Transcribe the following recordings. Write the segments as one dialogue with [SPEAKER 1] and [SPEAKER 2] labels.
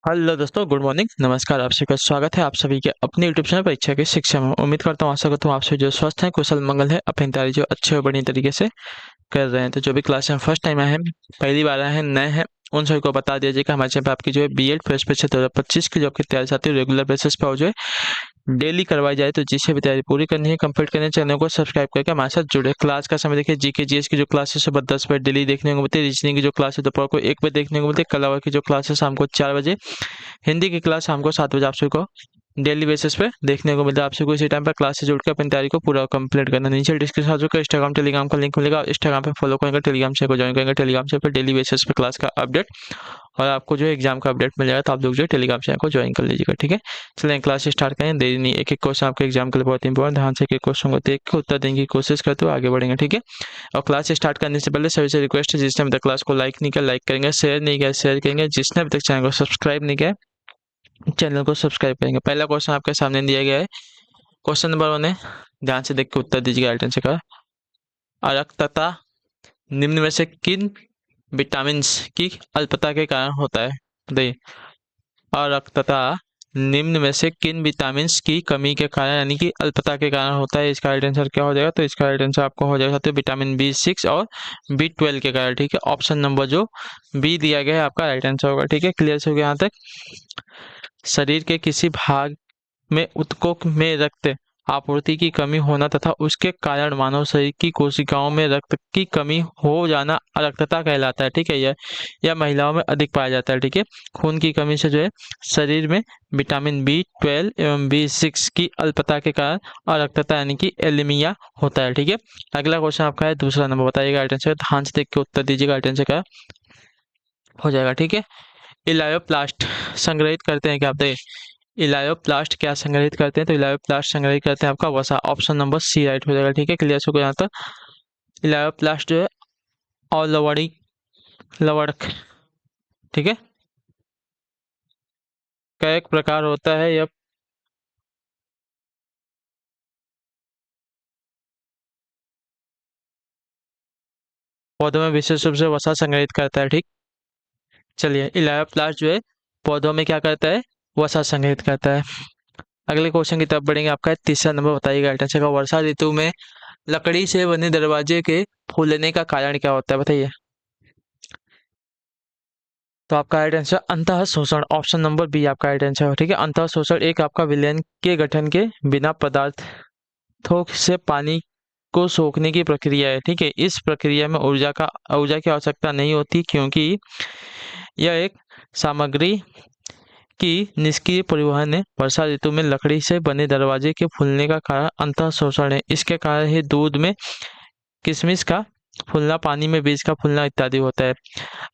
[SPEAKER 1] Hello दोस्तों, good morning, नमस्कार। आप सभी का स्वागत है आप सभी के अपने यूट्यूब चैनल परीक्षा की शिक्षा में। उम्मीद करता हूँ, आशा करता हूँ आप सभी जो स्वस्थ हैं, कुशल मंगल है, अपनी तैयारी जो अच्छे और बढ़िया तरीके से कर रहे हैं। तो जो भी क्लास में फर्स्ट टाइम आए हैं, पहली बार आए हैं, नए हैं, उन सभी को बता दिया जाए कि हमारे चैनल पर आपकी जो है बीएड फ्रेश परीक्षा 2025 की जो आपकी तैयारी साथी रेगुलर बेसिस पर जो है डेली करवाई जाए। तो जिसे भी तैयारी पूरी करनी है, कंप्लीट करनी है, चैनल को सब्सक्राइब करके हमारे साथ जुड़े। क्लास का समय देखिए, जीके जीएस की जो क्लास है सुबह 10 बजे डेली देखने को मिलती है। रीजनिंग की जो क्लास है दोपहर को 1 बजे देखने को मिलती है। कल आवर की जो क्लास है शाम को 4 बजे। हिंदी की क्लास शाम को 7 बजे आप सभी को डेली बेसिस पे देखने को मिलता है। आप सभी को इसी टाइम पर क्लास से जुड़कर अपनी तैयारी को पूरा कंप्लीट करना। नीचे डिस्क्रिप्शन का इंस्टाग्राम टेलीग्राम का लिंक मिलेगा। इंस्टाग्राम पे फॉलो करेंगे, टेलीग्राम से को ज्वाइन करेंगे। टेलीग्राम से पर डेली बेसिस पे क्लास का अपडेट और आपको जो है एग्जाम का अपडेट मिल जाएगा। तो आप लोग जो है टेलीग्राम चैनल को ज्वाइन कर लीजिएगा, ठीक है। चलिए क्लास स्टार्ट करें, देरी नहीं। एक एक क्वेश्चन आपके एग्जाम के लिए बहुत इंपॉर्टेंट, ध्यान से एक एक क्वेश्चन को देख के उत्तर देने की कोशिश करते हुए आगे बढ़ेंगे, ठीक है। और क्लास स्टार्ट करने से पहले सभी से रिक्वेस्ट है, जिसने अभी तक क्लास को लाइक नहीं किया लाइक करेंगे, शेयर नहीं किया शेयर करेंगे, जिसने अभी तक चैनल को सब्सक्राइब नहीं किया चैनल को सब्सक्राइब करेंगे। पहला क्वेश्चन आपके सामने दिया गया है, क्वेश्चन नंबर 1 है, ध्यान से देख के उत्तर दीजिएगा। राइट आंसर का अरक्तता निम्न में से किन विटामिन्स की अल्पता के कारण होता है? बताइए। अरक्तता निम्न में से किन विटामिन्स की कमी के कारण यानी कि अल्पता के कारण होता है? इसका राइट आंसर क्या हो जाएगा? तो इसका राइट आंसर आपको हो जाएगा तो विटामिन B6 और B12 के कारण, ठीक है। ऑप्शन नंबर जो बी दिया गया है आपका राइट आंसर होगा, ठीक है। क्लियर हो गया यहाँ तक? शरीर के किसी भाग में ऊतकों में रक्त आपूर्ति की कमी होना तथा उसके कारण मानव शरीर की कोशिकाओं में रक्त की कमी हो जाना अरक्तता कहलाता है, ठीक है। यह महिलाओं में अधिक पाया जाता है, ठीक है। खून की कमी से जो है शरीर में विटामिन B12 एवं B6 की अल्पता के कारण अरक्तता यानी कि एलीमिया होता है, ठीक है। अगला क्वेश्चन आपका है दूसरा नंबर, बताइएगा राइट आंसर। ध्यान से देख के उत्तर दीजिएगा, राइट आंसर क्या हो जाएगा, ठीक है। इलायोप्लास्ट संग्रहित करते हैं क्या? आप देखिए, इलायोप्लास्ट क्या संग्रहित करते हैं? तो इलायोप्लास्ट संग्रहित करते हैं आपका वसा। ऑप्शन नंबर सी राइट हो जाएगा, ठीक है। क्लियर हो गया यहाँ तक? इलायोप्लास्ट जो है और लवड़ी लवड़क, ठीक है, का एक प्रकार होता है। यह पौधों में विशेष रूप से वसा संग्रहित करता है, ठीक। चलिए, इलायोप्लास्ट जो है पौधों में क्या करता है? वसा संग्रहित करता है। अगले क्वेश्चन की तरफ बढ़ेंगे। आपका तीसरा नंबर, बताइएगा राइट आंसर का। वर्षा ऋतु में लकड़ी से बने दरवाजे के फूलने का कारण क्या होता है? बताइए। तो आपका राइट आंसर अंतः शोषण, ऑप्शन नंबर बी आपका राइट आंसर है, ठीक है। अंतः शोषण एक आपका विलयन के गठन के बिना पदार्थों से पानी को सोखने की प्रक्रिया है, ठीक है। इस प्रक्रिया में ऊर्जा की आवश्यकता नहीं होती, क्योंकि यह एक सामग्री की निष्क्रिय परिवहन है। वर्षा ऋतु में लकड़ी से बने दरवाजे के फूलने का कारण अंतः शोषण है। इसके कारण ही दूध में किशमिश का फूलना, पानी में बीज का फूलना इत्यादि होता है।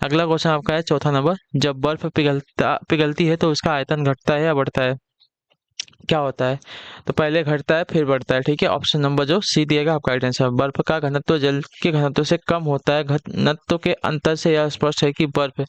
[SPEAKER 1] अगला क्वेश्चन आपका है चौथा नंबर, जब बर्फ पिघलती है तो उसका आयतन घटता है या बढ़ता है? क्या होता है? तो पहले घटता है फिर बढ़ता है, ठीक है। ऑप्शन नंबर जो सी दिएगा आपका राइट आंसर। बर्फ का घनत्व जल के घनत्व से कम होता है। घनत्व के अंतर से यह स्पष्ट है कि बर्फ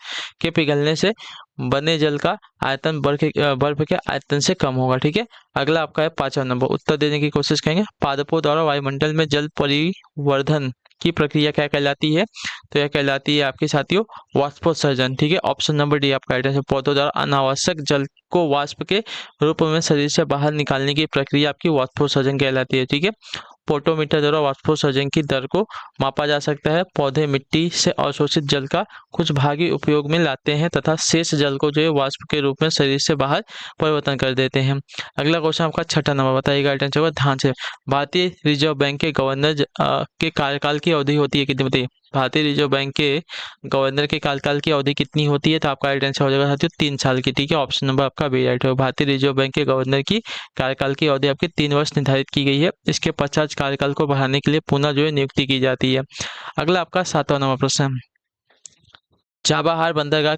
[SPEAKER 1] के पिघलने से बने जल का आयतन बर्फ के आयतन से कम होगा, ठीक है। अगला आपका है पांचवा नंबर, उत्तर देने की कोशिश करेंगे। पादपों द्वारा वायुमंडल में जल परिवर्धन की प्रक्रिया क्या कहलाती है? तो यह कहलाती है आपके साथियों वाष्पोत्सर्जन, ठीक है। ऑप्शन नंबर डी आपका राइट आंसर। पौधों द्वारा अनावश्यक जल को वाष्प के रूप में शरीर से बाहर निकालने की प्रक्रिया आपकी वाष्पोत्सर्जन कहलाती है, ठीक है। पोटोमीटर द्वारा वाष्पोत्सर्जन की दर को मापा जा सकता है। पौधे मिट्टी से अवशोषित जल का कुछ भाग ही उपयोग में लाते हैं तथा शेष जल को जो है वाष्प के रूप में शरीर से बाहर परिवर्तन कर देते हैं। अगला क्वेश्चन आपका छठा नंबर, बताइएगा राइट आंसर ध्यान से। भारतीय रिजर्व बैंक के गवर्नर के कार्यकाल की अवधि होती है कितनी? बताइए। भारतीय रिजर्व बैंक के गवर्नर के कार्यकाल की अवधि कितनी होती है? तो आपका राइट आंसर हो जाएगा साथियों 3 साल की, ठीक है। ऑप्शन नंबर आपका बी राइट है। भारतीय रिजर्व बैंक के गवर्नर की कार्यकाल की अवधि आपकी 3 वर्ष निर्धारित की गई है। इसके पश्चात कार्यकाल को बढ़ाने के लिए पुनः जो है नियुक्ति की जाती है। अगला आपका 7वां नंबर प्रश्न, चाबहार बंदरगाह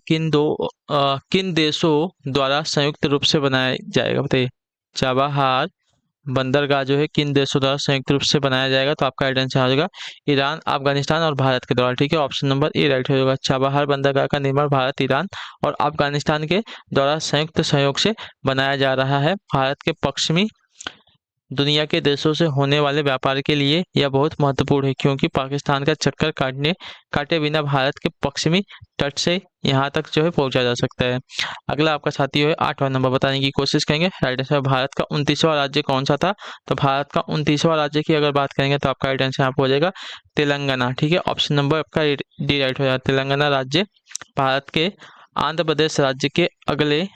[SPEAKER 1] किन देशों द्वारा संयुक्त रूप से बनाया जाएगा? बताइए। चाबहार बंदरगाह जो है किन देशों द्वारा संयुक्त रूप से बनाया जाएगा? तो आपका राइट आंसर आ जाएगा ईरान, अफगानिस्तान और भारत के द्वारा, ठीक है। ऑप्शन नंबर ए राइट हो जाएगा। चाबहार बंदरगाह का निर्माण भारत, ईरान और अफगानिस्तान के द्वारा संयुक्त सहयोग से बनाया जा रहा है। भारत के पश्चिमी दुनिया के देशों से होने वाले व्यापार के लिए यह बहुत महत्वपूर्ण है, क्योंकि पाकिस्तान का चक्कर काटे बिना भारत के पश्चिमी तट से यहाँ तक जो है पहुंचा जा सकता है। अगला आपका साथी है 8वां नंबर बताने की कोशिश करेंगे। राइट आंसर भारत का 29वां राज्य कौन सा था? तो भारत का 29वां राज्य की अगर बात करेंगे तो आपका राइट आंसर यहाँ पे हो जाएगा तेलंगाना। ठीक है, ऑप्शन नंबर आपका डी राइट हो जाएगा। तेलंगाना राज्य भारत के आंध्र प्रदेश राज्य के अगले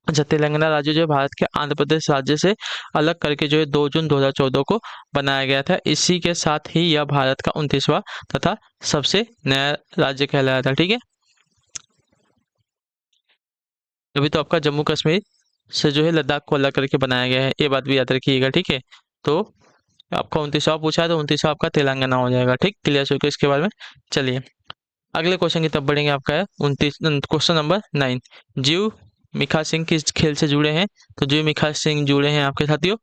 [SPEAKER 1] अच्छा, तेलंगाना राज्य जो है भारत के आंध्र प्रदेश राज्य से अलग करके जो है 2 जून 2014 को बनाया गया था। इसी के साथ ही यह भारत का 29वां तथा सबसे नया राज्य कहलाया था। ठीक है, अभी तो आपका जम्मू कश्मीर से जो है लद्दाख को अलग करके बनाया गया है, ये बात भी याद रखिएगा। ठीक है, तो आपका 29वां पूछा है तो 29वां आपका तेलंगाना हो जाएगा। ठीक, क्लियर हो गया इसके बारे में। चलिए अगले क्वेश्चन की तरफ बढ़ेंगे। आपका है 29 क्वेश्चन नंबर 9। जीव मिखा सिंह किस खेल से जुड़े हैं? तो जीव मिखा सिंह जुड़े हैं आपके साथियों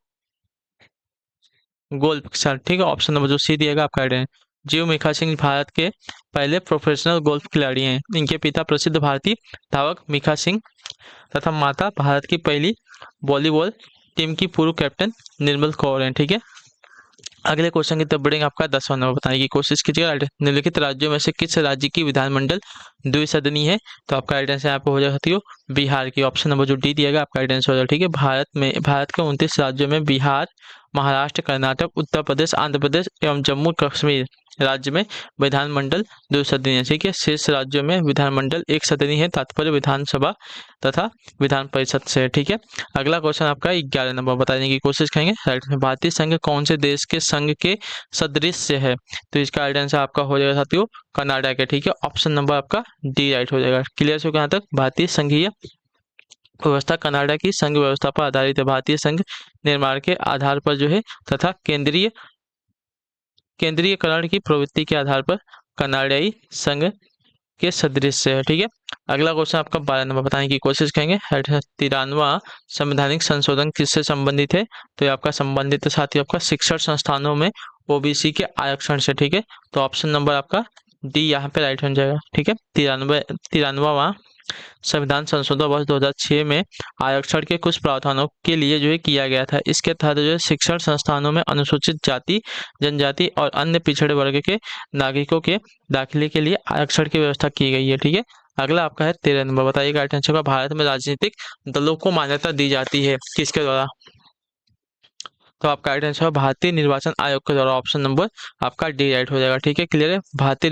[SPEAKER 1] गोल्फ के साथ। ठीक है, ऑप्शन नंबर जो सी दिएगा आपका राइट है। जीव मिखा सिंह भारत के पहले प्रोफेशनल गोल्फ खिलाड़ी हैं। इनके पिता प्रसिद्ध भारतीय धावक मिखा सिंह तथा माता भारत की पहली वॉलीबॉल टीम की पूर्व कैप्टन निर्मल कौर हैं। ठीक है, अगले क्वेश्चन की तरफ बढ़ेंगे। आपका 10वां नंबर बताने की कोशिश कीजिएगा। निम्नलिखित राज्यों में से किस राज्य की विधानमंडल द्विसदनीय है? तो आपका राइट आंसर यहाँ पे हो जाएगा साथियों बिहार की। ऑप्शन नंबर जो डी दिएगा आपका राइट आंसर हो जाएगा। ठीक है, भारत के 29 राज्यों में बिहार, महाराष्ट्र, कर्नाटक, उत्तर प्रदेश, आंध्र प्रदेश एवं जम्मू कश्मीर राज्य में विधानमंडल द्विसदनीय है। ठीक है, शेष राज्यों में विधानमंडल एक सदनीय है, तात्पर्य विधानसभा तथा विधान परिषद से है। ठीक है, अगला क्वेश्चन आपका 11 नंबर बताने की कोशिश करेंगे। राइट में भारतीय संघ कौन से देश के संघ के सदृश है? तो इसका राइट आंसर आपका हो जाएगा साथियों कनाडा के। ठीक है, ऑप्शन नंबर आपका डी राइट हो जाएगा। क्लियर हो यहाँ तक? भारतीय संघीय व्यवस्था कनाडा की संघ व्यवस्था पर आधारित है। भारतीय संघ निर्माण के आधार पर जो है तथा केंद्रीयकरण की प्रवृत्ति के आधार पर कनाडाई संघ के सदृश है। ठीक है, अगला क्वेश्चन आपका 12 नंबर बताने की कोशिश करेंगे। 93वां संवैधानिक संशोधन किससे संबंधित है? तो ये आपका संबंधित साथी आपका शिक्षण संस्थानों में ओबीसी के आरक्षण से। ठीक है, तो ऑप्शन नंबर आपका डी यहाँ पे राइट हो जाएगा। ठीक है, 93वां संविधान संशोधन वर्ष 2006 में आरक्षण के कुछ प्रावधानों के लिए जो है किया गया था। इसके तहत जो है शिक्षण संस्थानों में अनुसूचित जाति, जनजाति और अन्य पिछड़े वर्ग के नागरिकों के दाखिले के लिए आरक्षण की व्यवस्था की गई है। ठीक है, अगला आपका है 13 नंबर बताइएगा। आंसर का भारत में राजनीतिक दलों को मान्यता दी जाती है किसके द्वारा? तो आपका राइट आंसर भारतीय निर्वाचन आयोग के द्वारा। ऑप्शन नंबर आपका डी राइट हो जाएगा। ठीक है, क्लियर है? भारतीय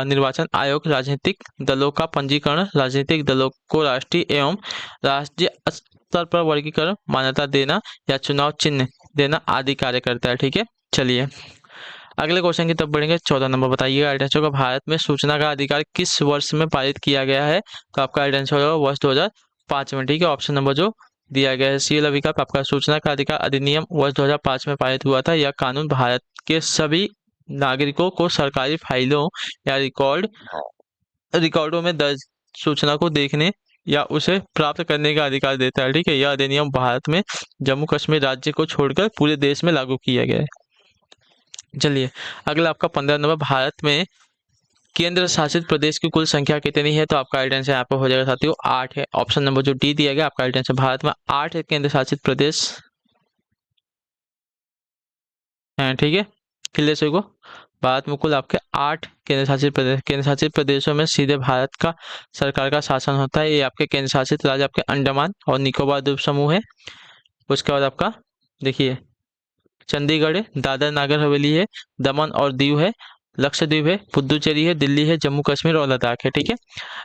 [SPEAKER 1] निर्वाचन आयोग राजनीतिक दलों का पंजीकरण, राजनीतिक दलों को राष्ट्रीय एवं राष्ट्रीय स्तर पर वर्गीकरण, मान्यता देना या चुनाव चिन्ह देना आदि कार्य करता है। ठीक है, चलिए अगले क्वेश्चन की तरफ बढ़ेंगे। 14 नंबर बताइएगा। राइट आंसर का भारत में सूचना का अधिकार किस वर्ष में पारित किया गया है? तो आपका राइट आंसर होगा वर्ष 2005 में। ठीक है, ऑप्शन नंबर जो दिया गया है सी विकल्प आपका सूचना का अधिकार अधिनियम वर्ष 2005 में पारित हुआ था। यह कानून भारत के सभी नागरिकों को सरकारी फाइलों या रिकॉर्डों में दर्ज सूचना को देखने या उसे प्राप्त करने का अधिकार देता है। ठीक है, यह अधिनियम भारत में जम्मू कश्मीर राज्य को छोड़कर पूरे देश में लागू किया गया है। चलिए अगला आपका 15 नंबर भारत में केंद्र शासित प्रदेश की कुल संख्या कितनी है? तो आपका राइट आंसर यहाँ पर हो जाएगा साथियों 8 है। ऑप्शन नंबर जो डी दिया गया आपका राइट आंसर। भारत में 8 केंद्र शासित प्रदेश हैं। ठीक है, क्लियर से को भारत में कुल आपके 8 केंद्र शासित प्रदेशों में सीधे भारत का सरकार का शासन होता है। ये आपके केंद्र शासित राज्य आपके अंडमान और निकोबार द्वीप समूह है। उसके बाद आपका देखिए चंडीगढ़ है, दादर नागर हवेली है, दमन और दीव है, लक्षद्वीप है, पुदुचेरी है, दिल्ली है, जम्मू कश्मीर और लद्दाख है। ठीक है,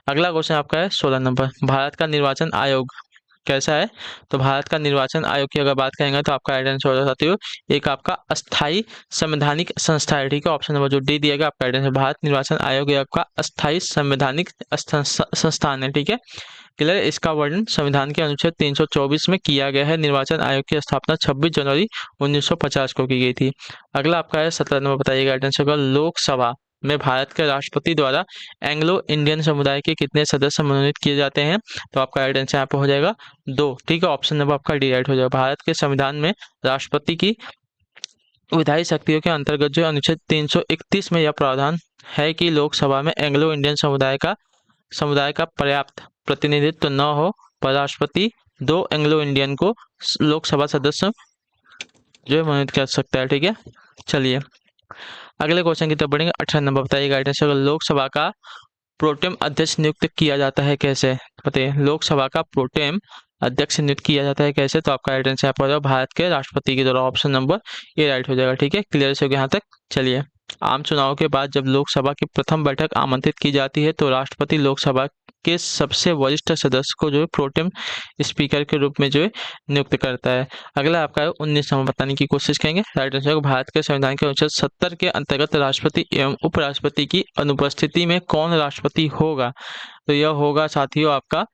[SPEAKER 1] अगला क्वेश्चन आपका है 16 नंबर। भारत का निर्वाचन आयोग कैसा है? तो भारत का निर्वाचन आयोग की अगर बात करेंगे तो आपका राइट आंसर हो जाता है एक आपका अस्थाई संवैधानिक संस्था है। ठीक है, ऑप्शन नंबर जो डी दिएगा आपका राइट आंसर। भारत निर्वाचन आयोग आपका अस्थाई संवैधानिक संस्थान है। ठीक है, क्लियर? इसका वर्णन संविधान के अनुच्छेद 324 में किया गया है। निर्वाचन आयोग की स्थापना 26 जनवरी 1950 को की गई थी। अगला आपका है 17 नंबर बताइएगा आंसर का लोकसभा में भारत के राष्ट्रपति द्वारा एंग्लो इंडियन समुदाय के कितने सदस्य मनोनीत किए जाते हैं? तो आपका राइट आंसर यहाँ पे हो जाएगा 2। ठीक है, ऑप्शन नंबर आपका डी राइट हो जाएगा। भारत के संविधान में राष्ट्रपति की विधायी शक्तियों के अंतर्गत जो अनुच्छेद 331 में यह प्रावधान है कि लोकसभा में एंग्लो इंडियन समुदाय का पर्याप्त प्रतिनिधित्व न हो पर राष्ट्रपति 2 एंग्लो इंडियन को लोकसभा सदस्य जो है मनोनीत कर सकता है। ठीक है, चलिए अगले क्वेश्चन की तरफ बढ़ेंगे। 18 नंबर बताइए गाइडेंस, अगर लोकसभा का प्रोटेम अध्यक्ष नियुक्त किया जाता है कैसे? बताइए, लोकसभा का प्रोटेम अध्यक्ष नियुक्त किया जाता है कैसे? तो आपका राइट आंसर हो जाएगा भारत के राष्ट्रपति के द्वारा। ऑप्शन नंबर ए राइट हो जाएगा। ठीक है, क्लियर से हो गया यहाँ तक। चलिए, आम चुनाव के बाद जब लोकसभा की प्रथम बैठक आमंत्रित की जाती है तो राष्ट्रपति लोकसभा के सबसे वरिष्ठ सदस्य को जो है प्रोटेम स्पीकर के रूप में जो है नियुक्त करता है। अगला आपका है 19 नंबर बताने की कोशिश करेंगे। राइट आंसर, भारत के संविधान के अनुच्छेद 70 के अंतर्गत राष्ट्रपति एवं उपराष्ट्रपति की अनुपस्थिति में कौन राष्ट्रपति होगा? तो यह होगा साथियों आपका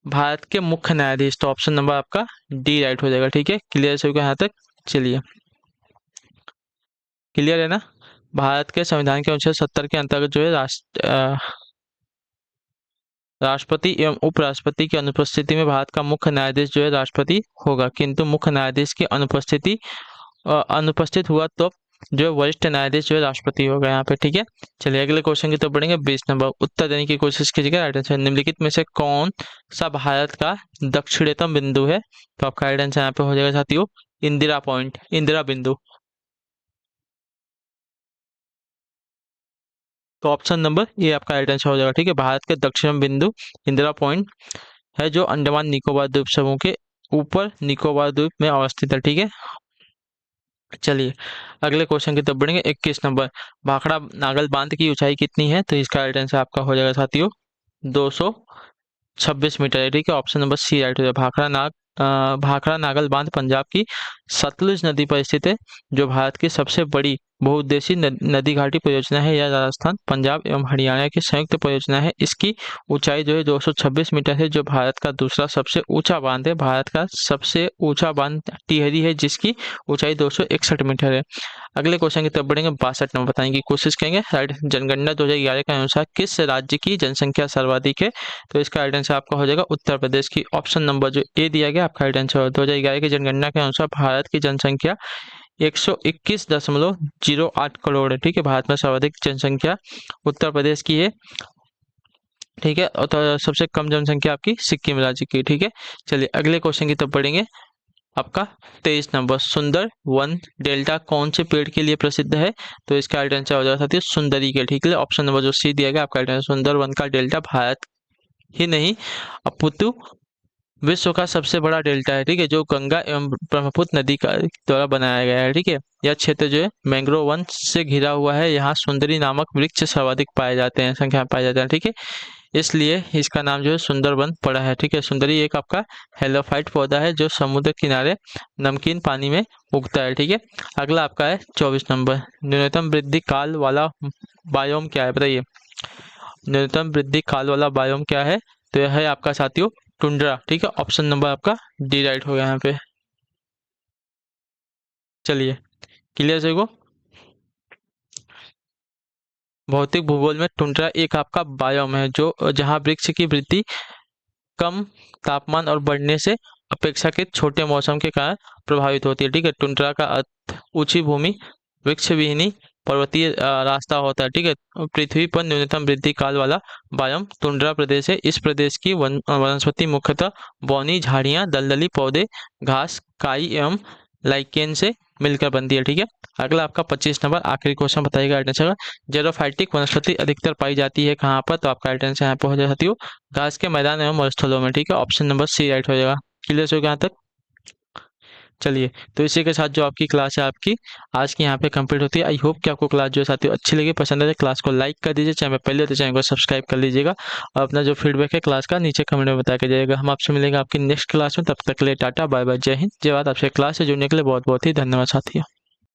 [SPEAKER 1] भारत के मुख्य न्यायाधीश। तो ऑप्शन नंबर आपका डी राइट हो जाएगा। ठीक है, क्लियर से हो गया यहाँ तक। चलिए, क्लियर है ना? भारत के संविधान के अनुच्छेद 70 के अंतर्गत जो है राष्ट्रपति एवं उपराष्ट्रपति की अनुपस्थिति में भारत का मुख्य न्यायाधीश जो है राष्ट्रपति होगा, किंतु मुख्य न्यायाधीश की अनुपस्थित हुआ तो जो है वरिष्ठ न्यायाधीश जो है राष्ट्रपति होगा यहाँ पे। ठीक है, चलिए अगले क्वेश्चन की तरफ बढ़ेंगे। 20 नंबर उत्तर देने की कोशिश कीजिएगा। राइट आंसर, निम्नलिखित में से कौन सा भारत का दक्षिणतम बिंदु है? तो आपका राइट आंसर यहाँ पे हो जाएगा साथियों इंदिरा पॉइंट, इंदिरा बिंदु। तो ऑप्शन नंबर ये आपका राइट आंसर हो जाएगा। ठीक है, भारत के दक्षिण बिंदु इंदिरा पॉइंट है जो अंडमान निकोबार द्वीप समूह के ऊपर निकोबार द्वीप में अवस्थित है। ठीक है, चलिए अगले क्वेश्चन की तरफ बढ़ेंगे। 21 नंबर, भाखड़ा नागल बांध की ऊंचाई कितनी है? तो इसका राइट आंसर आपका हो जाएगा साथियों 226 मीटर है। ठीक है, ऑप्शन नंबर सी राइट हो जाएगा। भाखड़ा नागल बांध पंजाब की सतलुज नदी पर स्थित है, जो भारत की सबसे बड़ी बहुउद्देशीय नदी घाटी परियोजना है। यह राजस्थान, पंजाब एवं हरियाणा की संयुक्त परियोजना है। इसकी ऊंचाई जो है 226 मीटर है, जो भारत का दूसरा सबसे ऊंचा बांध है। भारत का सबसे ऊंचा बांध टिहरी है, जिसकी ऊंचाई 261 मीटर है। अगले क्वेश्चन की तरफ बढ़ेंगे। 62 नंबर बताने की कोशिश करेंगे। राइट, जनगणना 2011 के अनुसार किस राज्य की जनसंख्या सर्वाधिक है? तो इसका राइट आंसर आपका हो जाएगा उत्तर प्रदेश की। ऑप्शन नंबर जो ए दिया गया आपका राइट आंसर। 2011 की जनगणना के अनुसार भारत की जनसंख्या 121.08 करोड़ है। ठीक है, भारत में सर्वाधिक जनसंख्या उत्तर प्रदेश की है। ठीक है, और तो सबसे कम जनसंख्या आपकी सिक्किम राज्य की। ठीक है, चलिए अगले क्वेश्चन की तरफ बढ़ेंगे। आपका 23 नंबर, सुंदर वन डेल्टा कौन से पेड़ के लिए प्रसिद्ध है? तो इसका राइट आंसर हो जाएगा साथियों सुंदरी के। ठीक है, ऑप्शन नंबर जो सी दिया गया आपका राइट आंसर। सुंदर वन का डेल्टा भारत ही नहीं अपितु विश्व का सबसे बड़ा डेल्टा है। ठीक है, जो गंगा एवं ब्रह्मपुत्र नदी का द्वारा बनाया गया है। ठीक है, यह क्षेत्र जो है मैंग्रोव वन से घिरा हुआ है। यहाँ सुंदरी नामक वृक्ष सर्वाधिक पाए जाते हैं, संख्या में पाए जाते हैं। ठीक है, इसलिए इसका नाम जो है सुंदरवन पड़ा है। ठीक है, सुंदरी एक आपका हेलोफाइट पौधा है जो समुद्र किनारे नमकीन पानी में उगता है। ठीक है, अगला आपका है 24 नंबर, न्यूनतम वृद्धि काल वाला बायोम क्या है? बताइए, न्यूनतम वृद्धि काल वाला बायोम क्या है? तो यह है आपका साथियों टुंड्रा। ठीक है, ऑप्शन नंबर आपका डी राइट हो गया यहाँ पे। चलिए क्लियर से को भौतिक भूगोल में टुंड्रा एक आपका बायोम है जो जहाँ वृक्ष की वृद्धि कम तापमान और बढ़ने से अपेक्षाकृत छोटे मौसम के कारण प्रभावित होती है। ठीक है, टुंड्रा का अर्थ ऊंची भूमि, वृक्ष विहीनी पर्वतीय रास्ता होता है। ठीक है, पृथ्वी पर न्यूनतम वृद्धि काल वाला बायोम टुंड्रा प्रदेश है। इस प्रदेश की वनस्पति मुख्यतः बौनी झाड़ियां, दलदली पौधे, घास, काई एवं लाइकेन से मिलकर बनती है। ठीक है, अगला आपका 25 नंबर आखिरी क्वेश्चन बताइएगा आंसर। जेरोफाइटिक वनस्पति अधिकतर पाई जाती है कहाँ पर? तो आपका आंसर यहाँ पर हो जाए साथियों घास के मैदान एवं मरुस्थलों में। ठीक है, ऑप्शन नंबर सी राइट हो जाएगा। क्लियर हो गया यहाँ तक? चलिए, तो इसी के साथ जो आपकी क्लास है आपकी आज की यहाँ पे कंप्लीट होती है। आई होप कि आपको क्लास जो है साथियों अच्छी लगी, पसंद है। क्लास को लाइक कर दीजिए, चैनल पहले हो तो चैनल को सब्सक्राइब कर लीजिएगा और अपना जो फीडबैक है क्लास का नीचे कमेंट में बता के जाइएगा। हम आपसे मिलेंगे आपकी नेक्स्ट क्लास में, तब तक के लिए टाटा बाय बाय, जय हिंद जय भारत। आपसे क्लास से जुड़ने के लिए बहुत बहुत ही धन्यवाद साथियों।